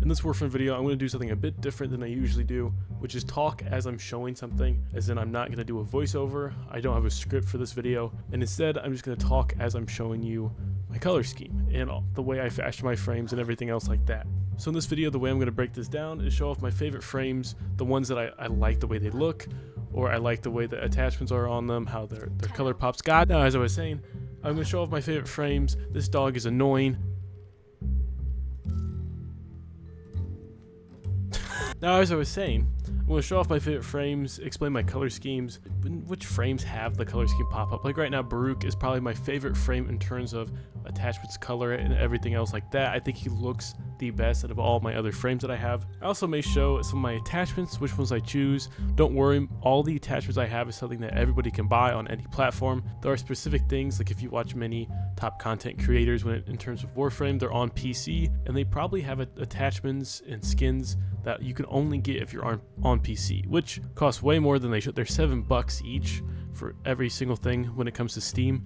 In this Warframe video, I'm going to do something a bit different than I usually do, which is talk as I'm showing something, as in I'm not going to do a voiceover. I don't have a script for this video, and instead I'm just going to talk as I'm showing you my color scheme and the way I fashion my frames and everything else like that. So in this video, the way I'm going to break this down is show off my favorite frames, the ones that I like the way they look, or I like the way the attachments are on them, how their color pops. God, now as I was saying, I'm going to show off my favorite frames. This dog is annoying. Now, as I was saying, I'm going to show off my favorite frames, explain my color schemes, which frames have the color scheme pop up. Like right now, Baruch is probably my favorite frame in terms of attachments, color, and everything else like that. I think he looks the best out of all my other frames that I have. I also may show some of my attachments, which ones I choose. Don't worry, all the attachments I have is something that everybody can buy on any platform. There are specific things, like if you watch many top content creators in terms of Warframe, they're on PC, and they probably have attachments and skins that you can only get if you're on PC, which costs way more than they should. They're $7 each for every single thing when it comes to Steam,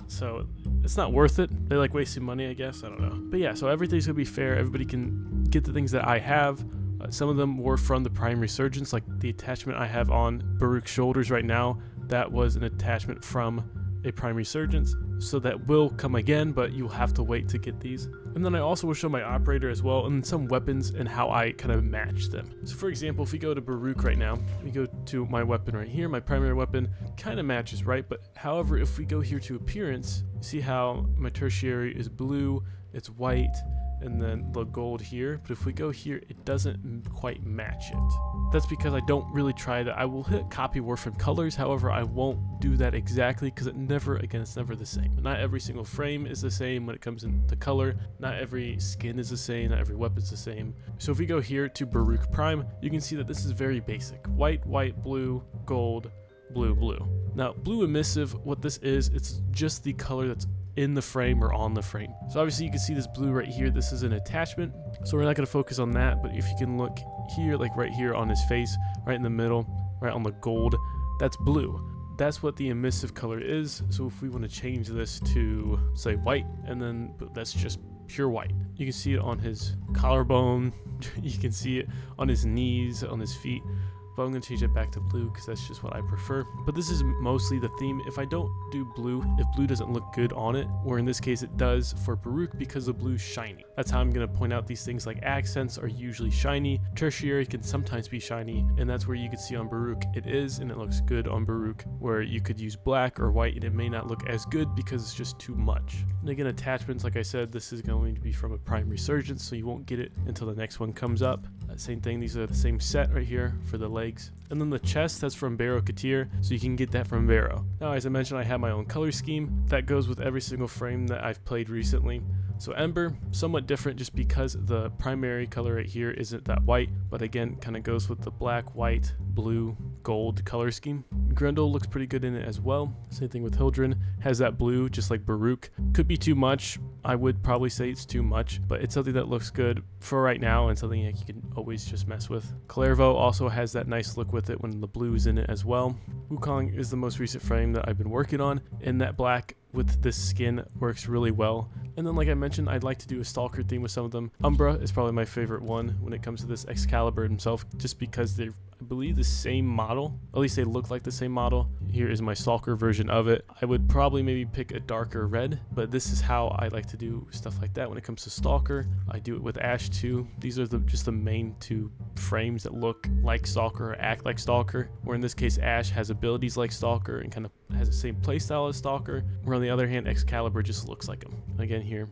so it's not worth it. They like wasting money, I guess. I don't know, but yeah, so everything's gonna be fair. Everybody can get the things that I have. Some of them were from the Prime Resurgence, like the attachment I have on Baruch's shoulders right now. That was an attachment from a Prime Resurgence, so that will come again, but you'll have to wait to get these. And then I also will show my operator as well, and some weapons and how I kind of match them. So for example, if we go to Baruch right now, we go to my weapon right here, my primary weapon kind of matches, right? But however, if we go here to appearance, you see how my tertiary is blue, it's white, and then the gold here. But if we go here, it doesn't quite match it. That's because I don't really try to. I will hit copy Warframe colors, however I won't do that exactly, because it's never the same. Not every single frame is the same when it comes into color. Not every skin is the same, not every weapon's the same. So if we go here to Baruch Prime, you can see that this is very basic. White, white, blue, gold, blue, blue. Now blue emissive, what this is, it's just the color that's in the frame or on the frame. So obviously you can see this blue right here, this is an attachment, so we're not going to focus on that. But if you can look here, like right here on his face, right in the middle, right on the gold, that's blue. That's what the emissive color is. So if we want to change this to say white, and then that's just pure white, you can see it on his collarbone, you can see it on his knees, on his feet. But I'm going to change it back to blue because that's just what I prefer. But this is mostly the theme. If I don't do blue, if blue doesn't look good on it, or in this case it does for Baruch because the blue's shiny. That's how I'm going to point out these things, like accents are usually shiny. Tertiary can sometimes be shiny, and that's where you can see on Baruch it is, and it looks good on Baruch, where you could use black or white and it may not look as good because it's just too much. And again, attachments, like I said, this is going to be from a Prime Resurgence, so you won't get it until the next one comes up. Same thing, these are the same set right here for the legs. And then the chest, that's from Barrow Katir, so you can get that from Barrow. Now, as I mentioned, I have my own color scheme that goes with every single frame that I've played recently. So Ember, somewhat different just because the primary color right here isn't that white, but again, kind of goes with the black, white, blue, gold color scheme. Grendel looks pretty good in it as well. Same thing with Hildren, has that blue just like Baruch. Could be too much. I would probably say it's too much, but it's something that looks good for right now and something that you can always just mess with. Clairvaux also has that nice look with it when the blue is in it as well. Wukong is the most recent frame that I've been working on, and that black with this skin works really well. And then, like I mentioned, I'd like to do a Stalker theme with some of them. Umbra is probably my favorite one when it comes to this Excalibur himself, just because they're, I believe, the same model. At least they look like the same model. Here is my Stalker version of it. I would probably maybe pick a darker red, but this is how I like to do stuff like that when it comes to Stalker. I do it with Ash too. These are just the main two frames that look like Stalker or act like Stalker, where in this case Ash has abilities like Stalker and kind of has the same playstyle as Stalker, where on the other hand Excalibur just looks like him. Again, here,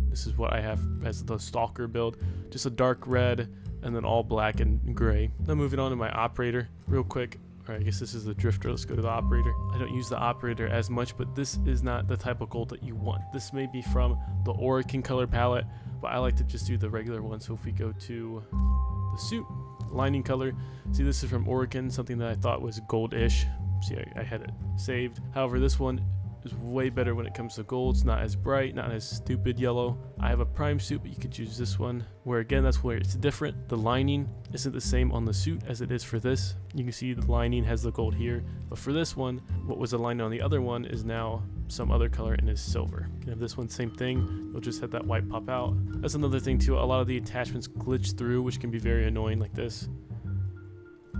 this is what I have as the Stalker build, just a dark red and then all black and gray. Now moving on to my operator real quick. Alright, I guess this is the drifter. Let's go to the operator. I don't use the operator as much, but this is not the type of gold that you want. This may be from the Orokin color palette, but I like to just do the regular one. So if we go to the suit, lining color, see this is from Orokin, something that I thought was gold-ish. See, I had it saved. However, this one is way better when it comes to gold. It's not as bright, not as stupid yellow. I have a prime suit, but you could choose this one, where again, that's where it's different. The lining isn't the same on the suit as it is for this. You can see the lining has the gold here, but for this one, what was the lining on the other one is now some other color and is silver. You can have this one, same thing. You'll just have that white pop out. That's another thing too. A lot of the attachments glitch through, which can be very annoying, like this.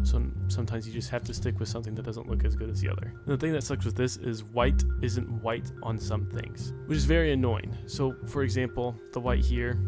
So sometimes you just have to stick with something that doesn't look as good as the other. And the thing that sucks with this is white isn't white on some things, which is very annoying. So for example, the white here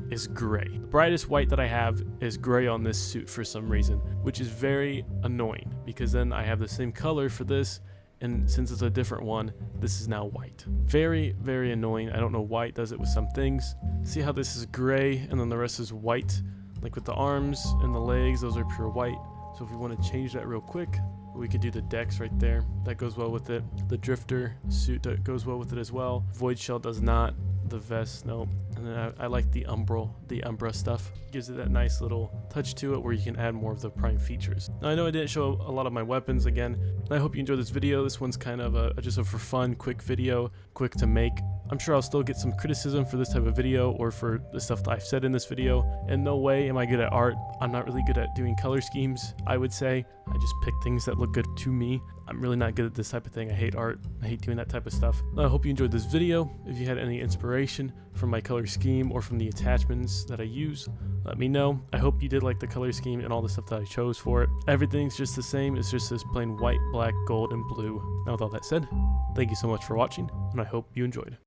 is gray. The brightest white that I have is gray on this suit for some reason, which is very annoying because then I have the same color for this, and since it's a different one, this is now white. Very, very annoying. I don't know why it does it with some things. See how this is gray and then the rest is white? Like with the arms and the legs, those are pure white. So if we want to change that real quick, we could do the decks right there. That goes well with it. The drifter suit goes well with it as well. Void shell does not. The vest, no. And then I like the Umbra stuff. Gives it that nice little touch to it where you can add more of the prime features. Now I know I didn't show a lot of my weapons again. I hope you enjoyed this video. This one's kind of just a for fun, quick video, quick to make. I'm sure I'll still get some criticism for this type of video or for the stuff that I've said in this video. And no way am I good at art. I'm not really good at doing color schemes, I would say. I just pick things that look good to me. I'm really not good at this type of thing. I hate art. I hate doing that type of stuff. I hope you enjoyed this video. If you had any inspiration from my color scheme or from the attachments that I use, let me know. I hope you did like the color scheme and all the stuff that I chose for it. Everything's just the same. It's just this plain white, black, gold, and blue. Now with all that said, thank you so much for watching, and I hope you enjoyed.